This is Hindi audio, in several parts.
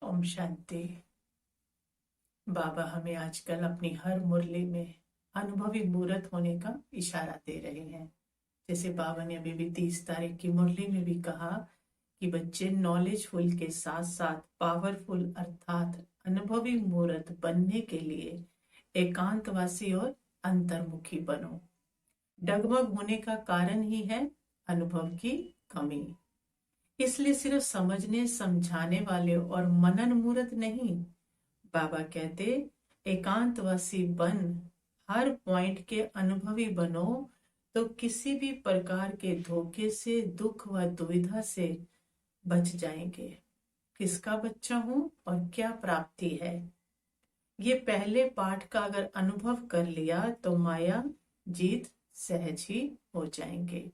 ओम शांति। बाबा हमें आजकल अपनी हर मुरली में अनुभवी मूर्त होने का इशारा दे रहे हैं। जैसे बाबा ने अभी भी 30 तारीख की मुरली में भी कहा कि बच्चे नॉलेजफुल के साथ साथ पावरफुल अर्थात अनुभवी मूर्त बनने के लिए एकांतवासी और अंतर्मुखी बनो। डगमग होने का कारण ही है अनुभव की कमी। इसलिए सिर्फ समझने समझाने वाले और मनन मूर्त नहीं, बाबा कहते एकांतवासी बन, हर पॉइंट के अनुभवी बनो, तो किसी भी प्रकार के धोखे से, दुख व दुविधा से बच जाएंगे। किसका बच्चा हूं और क्या प्राप्ति है, ये पहले पाठ का अगर अनुभव कर लिया तो माया जीत सहज ही हो जाएंगे।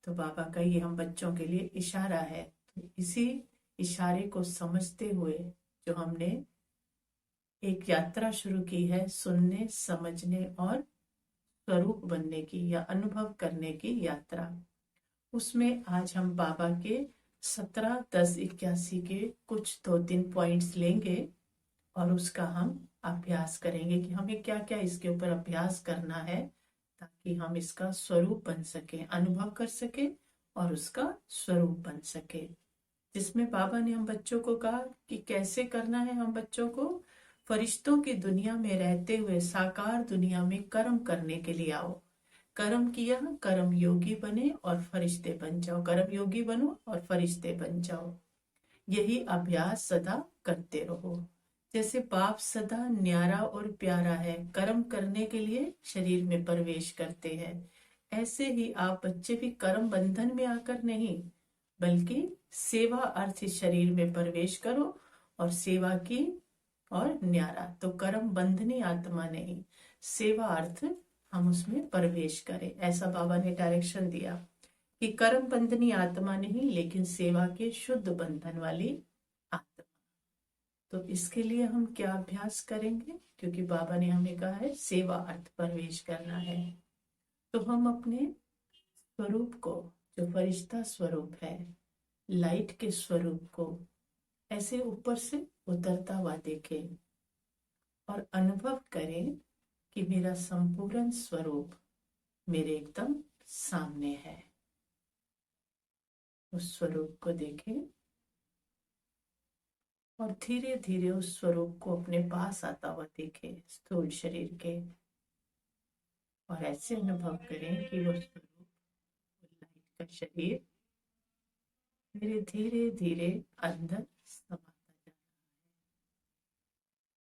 तो बाबा का ये हम बच्चों के लिए इशारा है। तो इसी इशारे को समझते हुए जो हमने एक यात्रा शुरू की है, सुनने समझने और स्वरूप बनने की या अनुभव करने की यात्रा, उसमें आज हम बाबा के 17-10-81 के कुछ 2-3 पॉइंट्स लेंगे और उसका हम अभ्यास करेंगे कि हमें क्या क्या इसके ऊपर अभ्यास करना है ताकि हम इसका स्वरूप बन सके, अनुभव कर सके और उसका स्वरूप बन सके। जिसमें बाबा ने हम बच्चों को कहा कि कैसे करना है। हम बच्चों को फरिश्तों की दुनिया में रहते हुए साकार दुनिया में कर्म करने के लिए आओ। कर्म किया, कर्म योगी बने और फरिश्ते बन जाओ। कर्म योगी बनो और फरिश्ते बन जाओ। यही अभ्यास सदा करते रहो। जैसे बाप सदा न्यारा और प्यारा है, कर्म करने के लिए शरीर में प्रवेश करते हैं, ऐसे ही आप बच्चे भी कर्म बंधन में आकर नहीं बल्कि सेवा अर्थ शरीर में प्रवेश करो और सेवा की और न्यारा। तो कर्म बंधनी आत्मा नहीं, सेवा अर्थ हम उसमें प्रवेश करें। ऐसा बाबा ने डायरेक्शन दिया कि कर्म बंधनी आत्मा नहीं लेकिन सेवा के शुद्ध बंधन वाली आत्मा। तो इसके लिए हम क्या अभ्यास करेंगे, क्योंकि बाबा ने हमें कहा है सेवा अर्थ प्रवेश करना है। तो हम अपने स्वरूप को, जो फरिश्ता स्वरूप है, लाइट के स्वरूप को ऐसे ऊपर से उतरता हुआ देखें और अनुभव करें कि मेरा संपूर्ण स्वरूप मेरे एकदम सामने है। उस स्वरूप को देखें और धीरे धीरे उस स्वरूप को अपने पास आता हुआ देखें, स्थूल शरीर के, और ऐसे अनुभव करें कि वो स्वरूप, लाइट का शरीर मेरे धीरे धीरे अंदर समाता जा रहा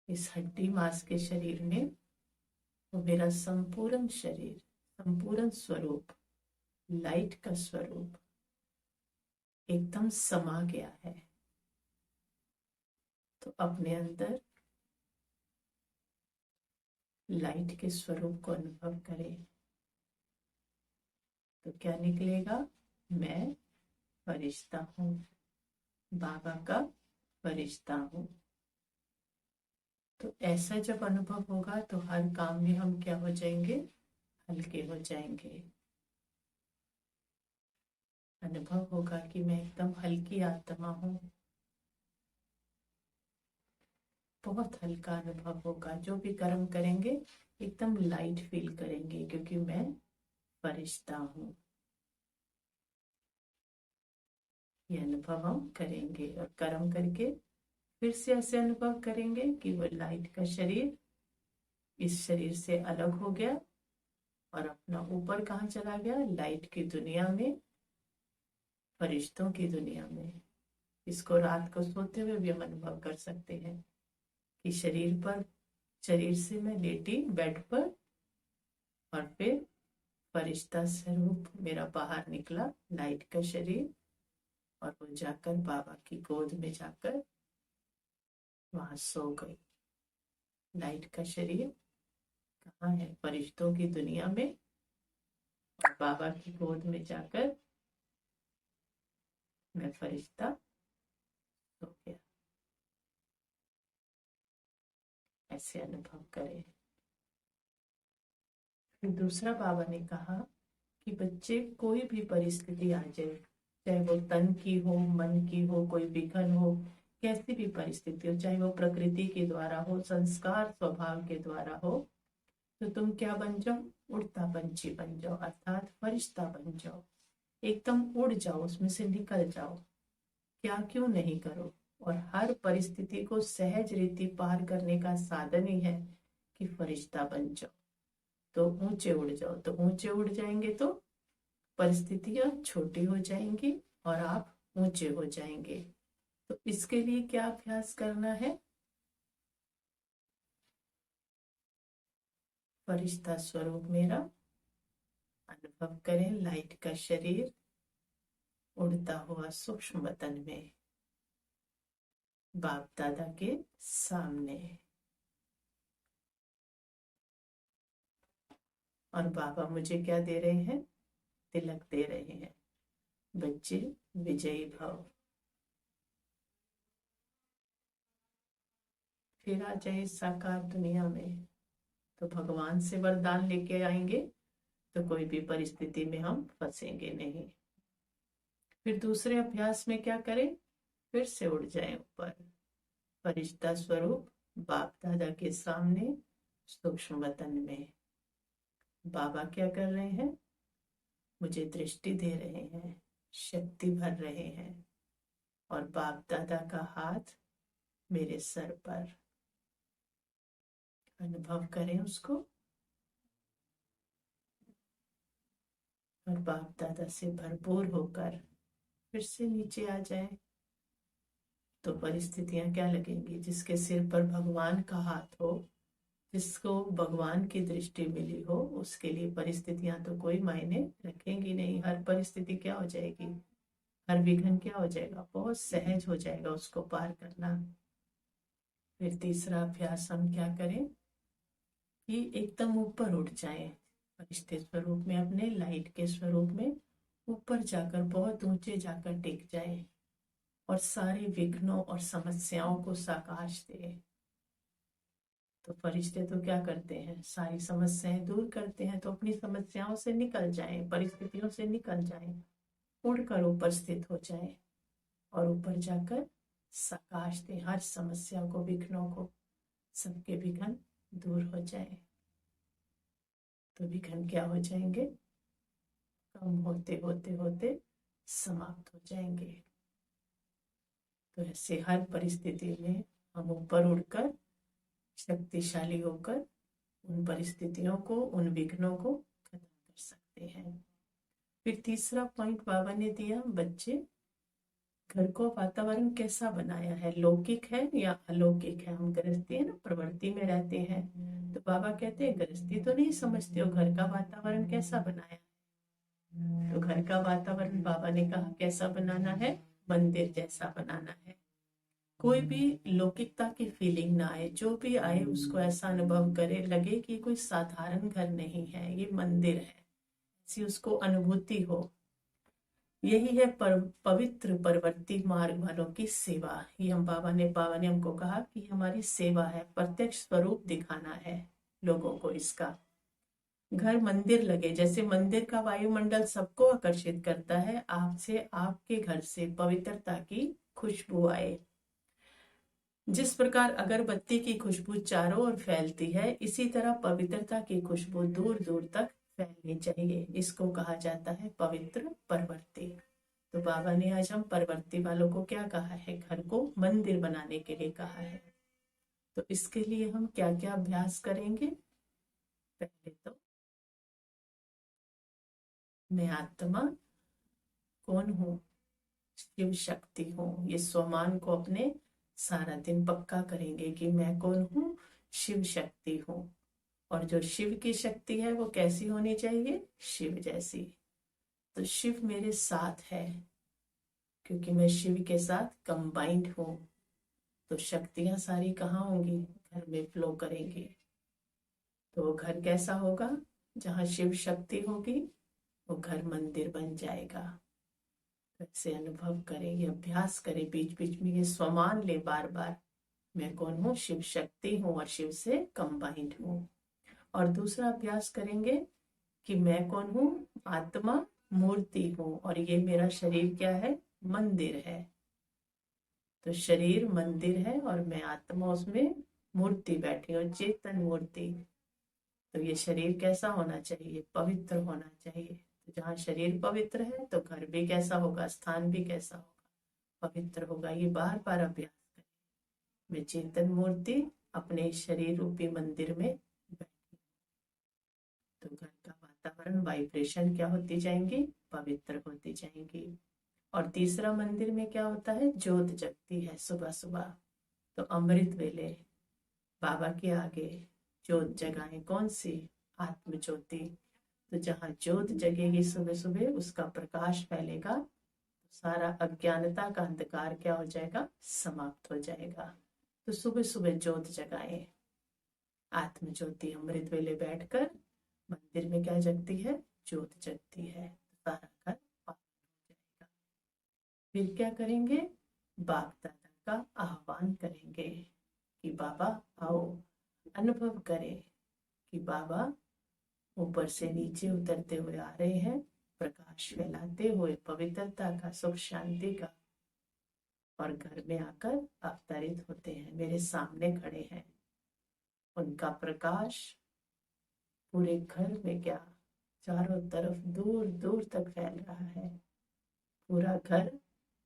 है। इस हड्डी मांस के शरीर में वो मेरा संपूर्ण शरीर, संपूर्ण स्वरूप, लाइट का स्वरूप एकदम समा गया है। तो अपने अंदर लाइट के स्वरूप को अनुभव करें। तो क्या निकलेगा, मैं फरिश्ता हूँ, बाबा का फरिश्ता हूँ। तो ऐसा जब अनुभव होगा तो हर काम में हम क्या हो जाएंगे, हल्के हो जाएंगे। अनुभव होगा कि मैं एकदम हल्की आत्मा हूँ, बहुत हल्का अनुभव होगा। जो भी कर्म करेंगे एकदम लाइट फील करेंगे, क्योंकि मैं फरिश्ता हूँ। ये अनुभव हम करेंगे और कर्म करके फिर से ऐसे अनुभव करेंगे कि वो लाइट का शरीर इस शरीर से अलग हो गया और अपना ऊपर कहाँ चला गया, लाइट की दुनिया में, फरिश्तों की दुनिया में। इसको रात को सोते हुए भी हम अनुभव कर सकते हैं कि शरीर से मैं लेटी बेड पर और फिर फरिश्ता स्वरूप मेरा बाहर निकला, लाइट का शरीर, और वो जाकर बाबा की गोद में जाकर वहां सो गई। लाइट का शरीर कहाँ है, फरिश्तों की दुनिया में, और बाबा की गोद में जाकर मैं फरिश्ता सो गया। ऐसे अनुभव करें। फिर दूसरा बाबा ने कहा कि बच्चे कोई भी परिस्थिति आ जाए, चाहे वो तन की हो, मन की हो, कोई विघन हो, कैसी भी परिस्थिति हो, चाहे वो प्रकृति के द्वारा हो, संस्कार स्वभाव के द्वारा हो, तो तुम क्या बन जाओ, उड़ता पंछी बन जाओ, अर्थात फरिश्ता बन जाओ। एकदम उड़ जाओ, उसमें से निकल जाओ। क्या क्यों नहीं करो। और हर परिस्थिति को सहज रीति पार करने का साधन ही है कि फरिश्ता बन जाओ। तो ऊंचे उड़ जाओ, तो ऊंचे उड़ जाएंगे तो परिस्थितियां छोटी हो जाएंगी और आप ऊंचे हो जाएंगे। तो इसके लिए क्या अभ्यास करना है, फरिश्ता स्वरूप मेरा अनुभव करें, लाइट का शरीर उड़ता हुआ सूक्ष्म वतन में बाप दादा के सामने। और बाबा मुझे क्या दे रहे हैं, तिलक दे रहे हैं, बच्चे विजयी भव। फिर आ जाए साकार दुनिया में, तो भगवान से वरदान लेके आएंगे तो कोई भी परिस्थिति में हम फंसेंगे नहीं। फिर दूसरे अभ्यास में क्या करें, फिर से उड़ जाएं ऊपर, फरिश्ता स्वरूप बाप दादा के सामने सूक्ष्म वतन में। बाबा क्या कर रहे हैं, मुझे दृष्टि दे रहे हैं, शक्ति भर रहे हैं, और बाप दादा का हाथ मेरे सर पर। अनुभव करें उसको, और बाप दादा से भरपूर होकर फिर से नीचे आ जाए। तो परिस्थितियां क्या लगेंगी, जिसके सिर पर भगवान का हाथ हो, जिसको भगवान की दृष्टि मिली हो, उसके लिए परिस्थितियां तो कोई मायने रखेंगी नहीं। हर परिस्थिति क्या हो जाएगी, हर विघ्न क्या हो जाएगा, बहुत सहज हो जाएगा उसको पार करना। फिर तीसरा अभ्यास हम क्या करें कि एकदम ऊपर उठ जाएं, फरिश्ते स्वरूप में, अपने लाइट के स्वरूप में ऊपर जाकर, बहुत ऊंचे जाकर टिक जाए और सारे विघ्नों और समस्याओं को साकाश दे। तो फरिश्ते तो क्या करते हैं, सारी समस्याएं दूर करते हैं। तो अपनी समस्याओं से निकल जाएं, परिस्थितियों से निकल जाएं, उड़कर ऊपर स्थित हो जाएं और ऊपर जाकर साकाश दें हर समस्या को, विघ्नों को, सबके विघ्न दूर हो जाए। तो विघ्न क्या हो जाएंगे, कम होते होते होते समाप्त हो जाएंगे। तो ऐसे हर परिस्थिति में हम ऊपर उड़कर शक्तिशाली होकर उन परिस्थितियों को, उन विघ्नों को खत्म कर सकते हैं। फिर तीसरा पॉइंट बाबा ने दिया, बच्चे घर को वातावरण कैसा बनाया है, लौकिक है या अलौकिक है। हम गृहस्थी है ना, प्रवृत्ति में रहते हैं, तो बाबा कहते हैं गृहस्थी तो नहीं समझते हो, घर का वातावरण कैसा बनाया। तो घर का वातावरण बाबा ने कहा कैसा बनाना है, मंदिर जैसा बनाना है। कोई भी लौकिकता की फीलिंग ना आए, जो भी आए उसको ऐसा अनुभव करे, लगे कि कोई साधारण घर नहीं है, ये मंदिर है, ऐसी उसको अनुभूति हो। यही है पवित्र परवर्ती मार्ग वालों की सेवा। ये हम बाबा ने हमको कहा कि हमारी सेवा है, प्रत्यक्ष स्वरूप दिखाना है लोगों को इसका। घर मंदिर लगे, जैसे मंदिर का वायुमंडल सबको आकर्षित करता है, आपसे, आपके घर से पवित्रता की खुशबू आए। जिस प्रकार अगरबत्ती की खुशबू चारों ओर फैलती है, इसी तरह पवित्रता की खुशबू दूर दूर तक फैलनी चाहिए। इसको कहा जाता है पवित्र परवर्ती। तो बाबा ने आज हम परवर्ती वालों को क्या कहा है, घर को मंदिर बनाने के लिए कहा है। तो इसके लिए हम क्या क्या अभ्यास करेंगे। पहले तो मैं आत्मा कौन हूँ, शिव शक्ति हूँ। ये स्वमान को अपने सारा दिन पक्का करेंगे कि मैं कौन हूँ, शिव शक्ति हूँ। और जो शिव की शक्ति है वो कैसी होनी चाहिए, शिव जैसी। तो शिव मेरे साथ है, क्योंकि मैं शिव के साथ कंबाइंड हूँ। तो शक्तियां सारी कहाँ होंगी, घर में फ्लो करेंगी। तो वो घर कैसा होगा, जहाँ शिव शक्ति होगी वो घर मंदिर बन जाएगा। ऐसे अनुभव करें, ये अभ्यास करें, बीच बीच में ये स्वमान ले बार बार, मैं कौन हूँ, शिव शक्ति हूँ और शिव से कंबाइंड हूँ। और दूसरा अभ्यास करेंगे कि मैं कौन हूँ, आत्मा मूर्ति हूँ और ये मेरा शरीर क्या है, मंदिर है। तो शरीर मंदिर है और मैं आत्मा उसमें मूर्ति बैठी हूँ, चेतन मूर्ति। तो ये शरीर कैसा होना चाहिए? पवित्र होना चाहिए। तो जहाँ शरीर पवित्र है तो घर भी कैसा होगा, स्थान भी कैसा होगा, पवित्र होगा। ये बार बार अभ्यास करें। मैं चेतन मूर्ति अपने शरीर रूपी मंदिर में बैठी। तो घर का वातावरण, वाइब्रेशन क्या होती जाएंगी? पवित्र होती जाएंगी। और तीसरा मंदिर में क्या होता है? ज्योत जगती है सुबह सुबह। तो अमृत वेले बाबा के आगे ज्योत जगाएं। कौन सी? आत्म ज्योति। तो जहाँ ज्योत जगेगी सुबह सुबह, उसका प्रकाश फैलेगा, तो सारा अज्ञानता का अंधकार क्या हो जाएगा? समाप्त हो जाएगा। तो सुबह सुबह ज्योत जगाएं। आत्म ज्योति अमृत वेले बैठकर मंदिर में क्या जगती है? ज्योत जगती है। सारा घर पावन हो जाएगा। फिर क्या करेंगे? बाप दादा का आह्वान करेंगे कि बाबा आओ, अनुभव करें कि बाबा ऊपर से नीचे उतरते हुए आ रहे हैं, प्रकाश फैलाते हुए, पवित्रता का, सुख शांति का। और घर में आकर अवतरित होते हैं, मेरे सामने खड़े हैं। उनका प्रकाश पूरे घर में क्या, चारों तरफ दूर दूर तक फैल रहा है। पूरा घर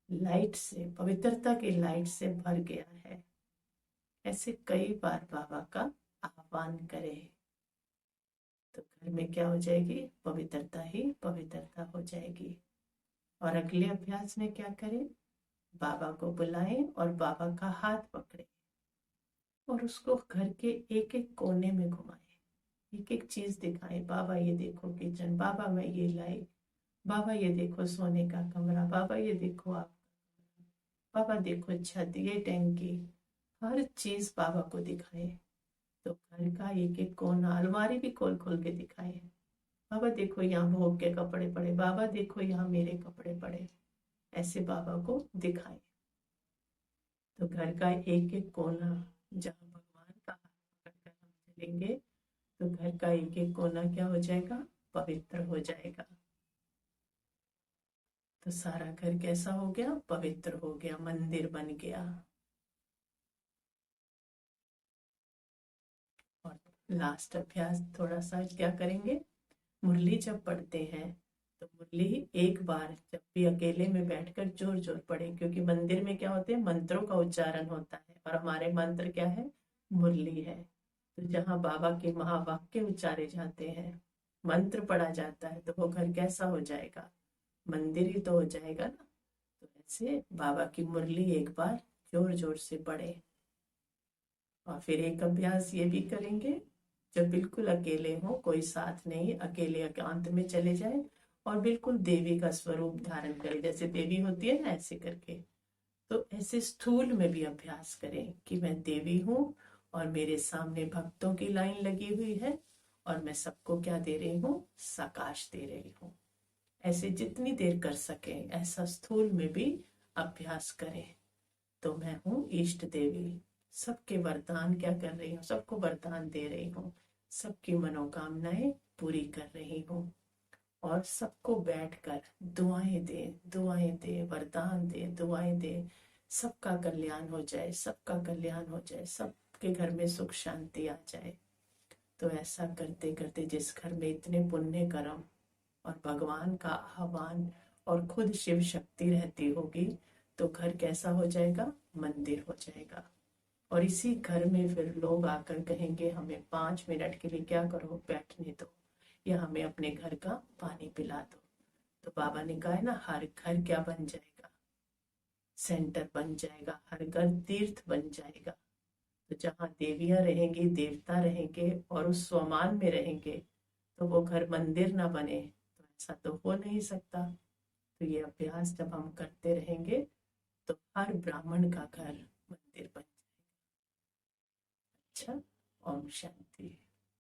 लाइट से, पवित्रता की लाइट से भर गया है। ऐसे कई बार बाबा का आह्वान करें तो घर में क्या हो जाएगी? पवित्रता ही पवित्रता हो जाएगी। और अगले अभ्यास में क्या करें? बाबा को बुलाएं और बाबा का हाथ पकड़ें और उसको घर के एक एक कोने में घुमाएं, एक एक चीज दिखाएं। बाबा ये देखो किचन, बाबा मैं ये लाई, बाबा ये देखो सोने का कमरा, बाबा ये देखो आप, बाबा देखो छत, ये टैंकी, हर चीज बाबा को दिखाएं। तो घर का एक एक कोना, अलमारी भी खोल खोल के दिखाएं। बाबा देखो यहाँ भोग के कपड़े पड़े, बाबा देखो यहाँ मेरे कपड़े पड़े। ऐसे बाबा को दिखाएं। तो घर का एक एक कोना, जहाँ भगवान का हाथ पकड़कर हम चलेंगे, तो घर का एक एक कोना क्या हो जाएगा? पवित्र हो जाएगा। तो सारा घर कैसा हो गया? पवित्र हो गया, मंदिर बन गया। और लास्ट अभ्यास थोड़ा सा क्या करेंगे? मुरली जब पढ़ते हैं तो मुरली एक बार जब भी अकेले में बैठकर जोर जोर पढ़े, क्योंकि मंदिर में क्या होते हैं? मंत्रों का उच्चारण होता है और हमारे मंत्र क्या है? मुरली है। तो जहाँ बाबा के महावाक्य उच्चारे जाते हैं, मंत्र पढ़ा जाता है, तो वो घर कैसा हो जाएगा? मंदिर ही तो हो जाएगा ना। तो ऐसे बाबा की मुरली एक बार जोर जोर से पढ़े। और फिर एक अभ्यास ये भी करेंगे, जब बिल्कुल अकेले हो, कोई साथ नहीं, अकेले एकांत में चले जाए और बिल्कुल देवी का स्वरूप धारण करें, जैसे देवी होती है ना, ऐसे करके। तो ऐसे स्थूल में भी अभ्यास करें कि मैं देवी हूँ और मेरे सामने भक्तों की लाइन लगी हुई है और मैं सबको क्या दे रही हूँ? सकाश दे रही हूँ। ऐसे जितनी देर कर सके ऐसा स्थूल में भी अभ्यास करें। तो मैं हूँ इष्ट देवी, सबके वरदान क्या कर रही हूँ? सबको वरदान दे रही हूँ, सबकी मनोकामनाएं पूरी कर रही हूँ। और सबको बैठकर दुआएं दे, दुआएं दे, वरदान दे, दुआएं दे, सबका कल्याण हो जाए, सबका कल्याण हो जाए, सबके घर में सुख शांति आ जाए। तो ऐसा करते करते जिस घर में इतने पुण्य कर्म और भगवान का आह्वान और खुद शिव शक्ति रहती होगी, तो घर कैसा हो जाएगा? मंदिर हो जाएगा। और इसी घर में फिर लोग आकर कहेंगे हमें 5 मिनट के लिए क्या करो, बैठने दो, या हमें अपने घर का पानी पिला दो। तो बाबा ने कहा है ना, हर घर क्या बन जाएगा? सेंटर बन जाएगा, हर घर तीर्थ बन जाएगा। तो जहाँ देवियां रहेंगी, देवता रहेंगे और उस स्वमान में रहेंगे, तो वो घर मंदिर ना बने, तो ऐसा तो हो नहीं सकता। तो ये अभ्यास जब हम करते रहेंगे तो हर ब्राह्मण का घर मंदिर बन जाएगा। अच्छा, ओम शांति।